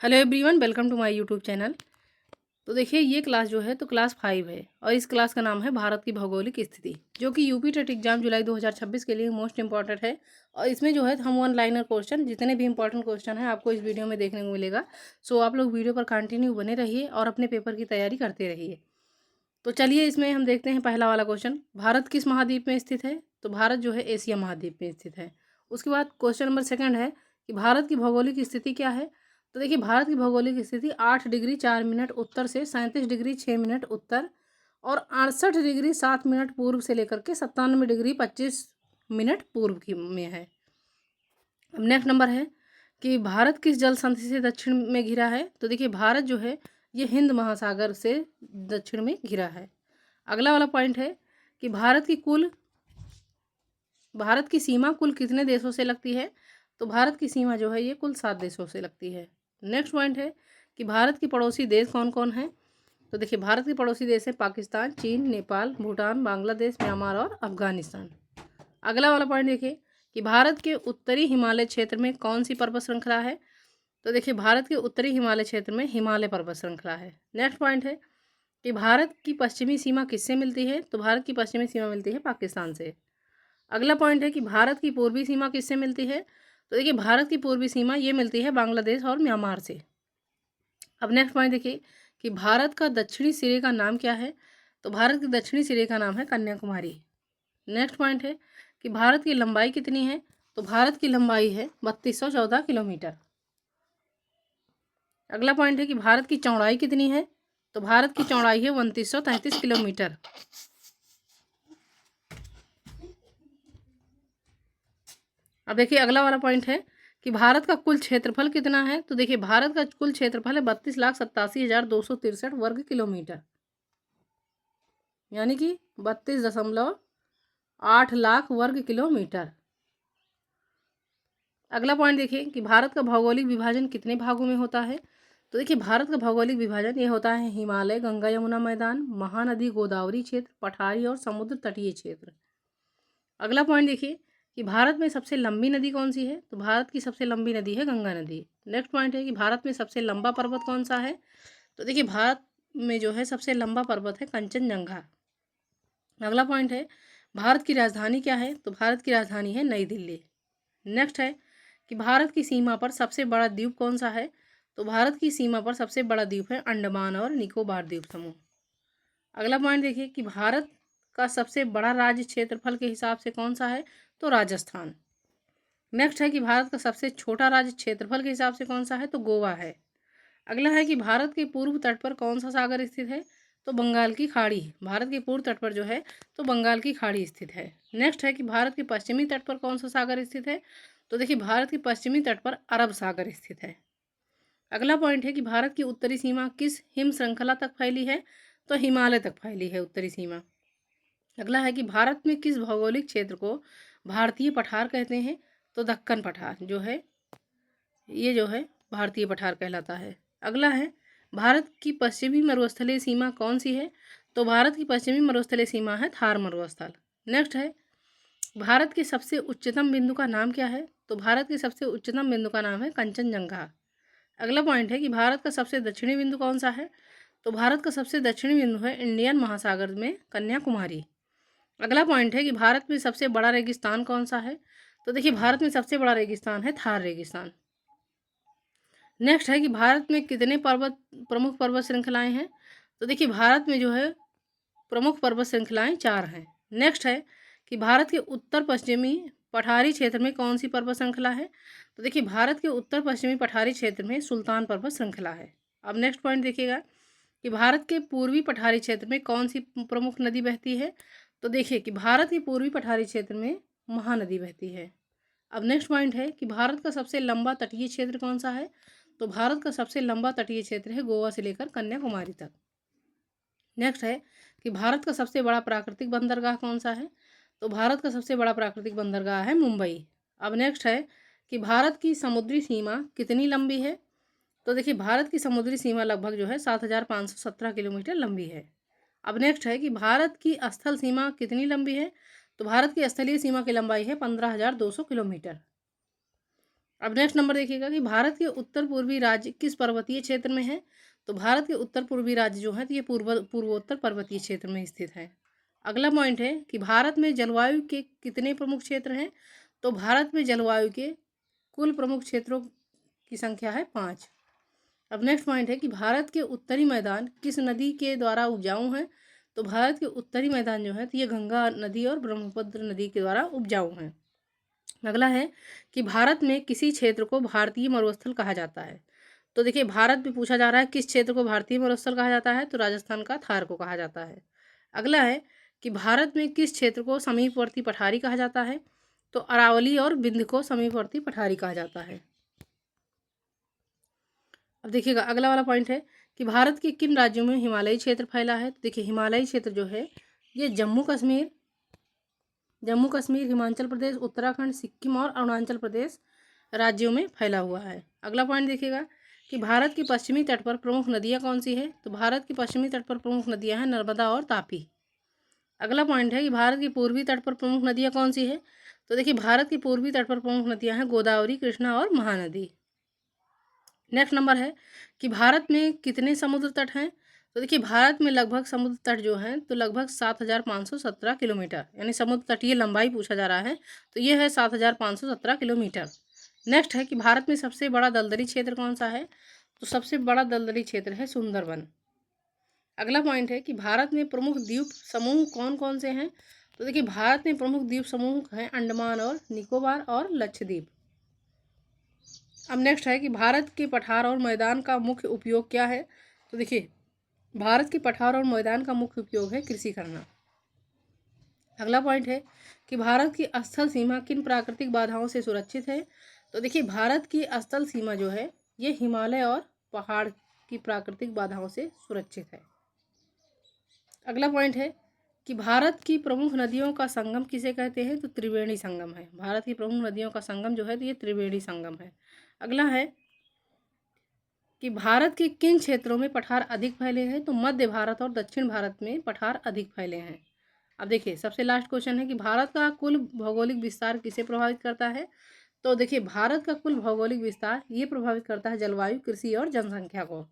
Hello everyone, welcome to my YouTube channel. तो देखिए, ये क्लास जो है तो क्लास 5 है और इस क्लास का नाम है भारत की भौगोलिक स्थिति, जो कि यूपी टेट एग्जाम जुलाई 2026 के लिए मोस्ट इंपॉर्टेंट है। और इसमें जो है हम वन लाइनर क्वेश्चन, जितने भी इंपॉर्टेंट क्वेश्चन हैं आपको इस वीडियो में देखने को मिलेगा। सो आप लोग वीडियो पर कंटिन्यू बने रहिए और अपने पेपर की तैयारी करते रहिए। तो चलिए, इसमें हम देखते हैं पहला वाला क्वेश्चन। भारत किस महाद्वीप में स्थित है? तो भारत जो है एशिया महाद्वीप में स्थित है। उसके बाद क्वेश्चन नंबर सेकंड है कि भारत की भौगोलिक स्थिति क्या है? तो देखिए, भारत की भौगोलिक स्थिति 8 डिग्री 4 मिनट उत्तर से 37 डिग्री 6 मिनट उत्तर और 68 डिग्री 7 मिनट पूर्व से लेकर के 97 डिग्री 25 मिनट पूर्व की में है। अब नेक्स्ट नंबर है कि भारत किस जल संधि से दक्षिण में घिरा है? तो देखिए, भारत जो है ये हिंद महासागर से दक्षिण में घिरा है। अगला वाला पॉइंट है कि भारत की सीमा कुल कितने देशों से लगती है? तो भारत की सीमा जो है ये कुल 7 देशों से लगती है। नेक्स्ट पॉइंट है कि भारत की पड़ोसी देश कौन कौन है? तो देखिए, भारत के पड़ोसी देश है पाकिस्तान, चीन, नेपाल, भूटान, बांग्लादेश, म्यांमार और अफगानिस्तान। अगला वाला पॉइंट देखिए कि भारत के उत्तरी हिमालय क्षेत्र में कौन सी पर्वत श्रृंखला है? तो देखिए, भारत के उत्तरी हिमालय क्षेत्र में हिमालय पर्वत श्रृंखला है। नेक्स्ट पॉइंट है कि भारत की पश्चिमी सीमा किससे मिलती है? तो भारत की पश्चिमी सीमा मिलती है पाकिस्तान से। अगला पॉइंट है कि भारत की पूर्वी सीमा किससे मिलती है? तो देखिए, भारत की पूर्वी सीमा ये मिलती है बांग्लादेश और म्यांमार से। अब नेक्स्ट पॉइंट देखिए कि भारत का दक्षिणी सिरे का नाम क्या है? तो भारत के दक्षिणी सिरे का नाम है कन्याकुमारी। नेक्स्ट पॉइंट है कि भारत की लंबाई कितनी है? तो भारत की लंबाई है 3214 किलोमीटर। अगला पॉइंट है कि भारत की चौड़ाई कितनी है? तो भारत की चौड़ाई है 2933 किलोमीटर। अब देखिए, अगला वाला पॉइंट है कि भारत का कुल क्षेत्रफल कितना है? तो देखिए, भारत का कुल क्षेत्रफल है 32,87,263 वर्ग किलोमीटर, यानी कि 32.8 लाख वर्ग किलोमीटर। अगला पॉइंट देखिए कि भारत का भौगोलिक विभाजन कितने भागों में होता है? तो देखिए, भारत का भौगोलिक विभाजन ये होता है हिमालय, गंगा यमुना मैदान, महानदी गोदावरी क्षेत्र, पठारी और समुद्र तटीय क्षेत्र। अगला पॉइंट देखिए कि भारत में सबसे लंबी नदी कौन सी है? तो भारत की सबसे लंबी नदी है गंगा नदी। नेक्स्ट पॉइंट है कि भारत में सबसे लंबा पर्वत कौन सा है? तो देखिए, भारत में जो है सबसे लंबा पर्वत है कंचनजंगा। अगला पॉइंट है भारत की राजधानी क्या है? तो भारत की राजधानी है नई दिल्ली। नेक्स्ट है कि भारत की सीमा पर सबसे बड़ा द्वीप कौन सा है? तो भारत की सीमा पर सबसे बड़ा द्वीप है अंडमान और निकोबार द्वीप समूह। अगला पॉइंट देखिए कि भारत का सबसे बड़ा राज्य क्षेत्रफल के हिसाब से कौन सा है? तो राजस्थान। नेक्स्ट है कि भारत का सबसे छोटा राज्य क्षेत्रफल के हिसाब से कौन सा है? तो गोवा है। अगला है कि भारत के पूर्व तट पर कौन सा सागर स्थित है? तो बंगाल की खाड़ी। भारत के पूर्व तट पर जो है तो बंगाल की खाड़ी स्थित है। नेक्स्ट है कि भारत के पश्चिमी तट पर कौन सा सागर स्थित है? तो देखिए, भारत के पश्चिमी तट पर अरब सागर स्थित है। अगला पॉइंट है कि भारत की उत्तरी सीमा किस हिम श्रृंखला तक फैली है? तो हिमालय तक फैली है उत्तरी सीमा। अगला है कि भारत में किस भौगोलिक क्षेत्र को भारतीय पठार कहते हैं? तो दक्कन पठार जो है ये जो है भारतीय पठार कहलाता है। अगला है भारत की पश्चिमी मरुस्थलीय सीमा कौन सी है? तो भारत की पश्चिमी मरुस्थलीय सीमा है थार मरुस्थल। नेक्स्ट है भारत के सबसे उच्चतम बिंदु का नाम क्या है? तो भारत के सबसे उच्चतम बिंदु का नाम है कंचनजंगा। अगला पॉइंट है कि भारत का सबसे दक्षिणी बिंदु कौन सा है? तो भारत का सबसे दक्षिणी बिंदु है इंडियन महासागर में कन्याकुमारी। अगला पॉइंट है कि भारत में सबसे बड़ा रेगिस्तान कौन सा है? तो देखिए, भारत में सबसे बड़ा रेगिस्तान है थार रेगिस्तान। नेक्स्ट है कि भारत में कितने प्रमुख पर्वत श्रृंखलाएं हैं? तो देखिए, भारत में जो है प्रमुख पर्वत श्रृंखलाएं 4 हैं। नेक्स्ट है कि भारत के उत्तर पश्चिमी पठारी क्षेत्र में कौन सी पर्वत श्रृंखला है? तो देखिए, भारत के उत्तर पश्चिमी पठारी क्षेत्र में सुल्तान पर्वत श्रृंखला है। अब नेक्स्ट पॉइंट देखिएगा कि भारत के पूर्वी पठारी क्षेत्र में कौन सी प्रमुख नदी बहती है? तो देखिए कि भारत के पूर्वी पठारी क्षेत्र में महानदी बहती है। अब नेक्स्ट पॉइंट है कि भारत का सबसे लंबा तटीय क्षेत्र कौन सा है? तो भारत का सबसे लंबा तटीय क्षेत्र है गोवा से लेकर कन्याकुमारी तक। नेक्स्ट है कि भारत का सबसे बड़ा प्राकृतिक बंदरगाह कौन सा है? तो भारत का सबसे बड़ा प्राकृतिक बंदरगाह है मुंबई। अब नेक्स्ट है कि भारत की समुद्री सीमा कितनी लंबी है? तो देखिए, भारत की समुद्री सीमा लगभग जो है 7,517 किलोमीटर लंबी है। अब नेक्स्ट है कि भारत की स्थल सीमा कितनी लंबी है? तो भारत की स्थलीय सीमा की लंबाई है 15,200 किलोमीटर। अब नेक्स्ट नंबर देखिएगा कि भारत के उत्तर पूर्वी राज्य किस पर्वतीय क्षेत्र में है। तो भारत के उत्तर पूर्वी राज्य जो है तो ये पूर्वोत्तर पर्वतीय क्षेत्र में स्थित है। अगला पॉइंट है कि भारत में जलवायु के कितने प्रमुख क्षेत्र हैं। तो भारत में जलवायु के कुल प्रमुख क्षेत्रों की संख्या है 5। अब नेक्स्ट पॉइंट है कि भारत के उत्तरी मैदान किस नदी के द्वारा उपजाऊ हैं। तो भारत के उत्तरी मैदान जो है तो ये गंगा नदी और ब्रह्मपुत्र नदी के द्वारा उपजाऊ हैं। अगला है कि भारत में किसी क्षेत्र को भारतीय मरुस्थल कहा जाता है। तो देखिए भारत में पूछा जा रहा है किस क्षेत्र को भारतीय मरुस्थल कहा जाता है। तो राजस्थान का थार को कहा जाता है। अगला है कि भारत में किस क्षेत्र को समीपवर्ती पठारी कहा जाता है। तो अरावली और विंध्य को समीपवर्ती पठारी कहा जाता है। अब देखिएगा अगला वाला पॉइंट है कि भारत के किन राज्यों में हिमालयी क्षेत्र फैला है। तो देखिए हिमालयी क्षेत्र जो है ये जम्मू कश्मीर, हिमाचल प्रदेश, उत्तराखंड, सिक्किम और अरुणाचल प्रदेश राज्यों में फैला हुआ है। अगला पॉइंट देखिएगा कि भारत के पश्चिमी तट पर प्रमुख नदियाँ कौन सी है। तो भारत के पश्चिमी तट पर प्रमुख नदियाँ हैं नर्मदा और तापी। अगला पॉइंट है कि भारत के पूर्वी तट पर प्रमुख नदियाँ कौन सी है। तो देखिए भारत के पूर्वी तट पर प्रमुख नदियाँ हैं गोदावरी, कृष्णा और महानदी। नेक्स्ट नंबर है कि भारत में कितने समुद्र तट हैं। तो देखिए भारत में लगभग समुद्र तट जो हैं तो लगभग 7,517 किलोमीटर, यानी समुद्र तटीय लंबाई पूछा जा रहा है तो ये है 7,517 किलोमीटर। नेक्स्ट है कि भारत में सबसे बड़ा दलदली क्षेत्र कौन सा है। तो सबसे बड़ा दलदली क्षेत्र है सुंदरवन। अगला पॉइंट है कि भारत में प्रमुख द्वीप समूह कौन कौन से हैं। तो देखिए भारत में प्रमुख द्वीप समूह हैं अंडमान और निकोबार और लक्षद्वीप। अब नेक्स्ट है कि भारत के पठार और मैदान का मुख्य उपयोग क्या है। तो देखिए भारत के पठार और मैदान का मुख्य उपयोग है कृषि करना। अगला पॉइंट है कि भारत की स्थल सीमा किन प्राकृतिक बाधाओं से सुरक्षित है। तो देखिए भारत की स्थल सीमा जो है ये हिमालय और पहाड़ की प्राकृतिक बाधाओं से सुरक्षित है। अगला पॉइंट है कि भारत की प्रमुख नदियों का संगम किसे कहते हैं। तो त्रिवेणी संगम है। भारत की प्रमुख नदियों का संगम जो है तो ये त्रिवेणी संगम है। अगला है कि भारत के किन क्षेत्रों में पठार अधिक फैले हैं। तो मध्य भारत और दक्षिण भारत में पठार अधिक फैले हैं। अब देखिए सबसे लास्ट क्वेश्चन है कि भारत का कुल भौगोलिक विस्तार किसे प्रभावित करता है। तो देखिए भारत का कुल भौगोलिक विस्तार ये प्रभावित करता है जलवायु, कृषि और जनसंख्या को।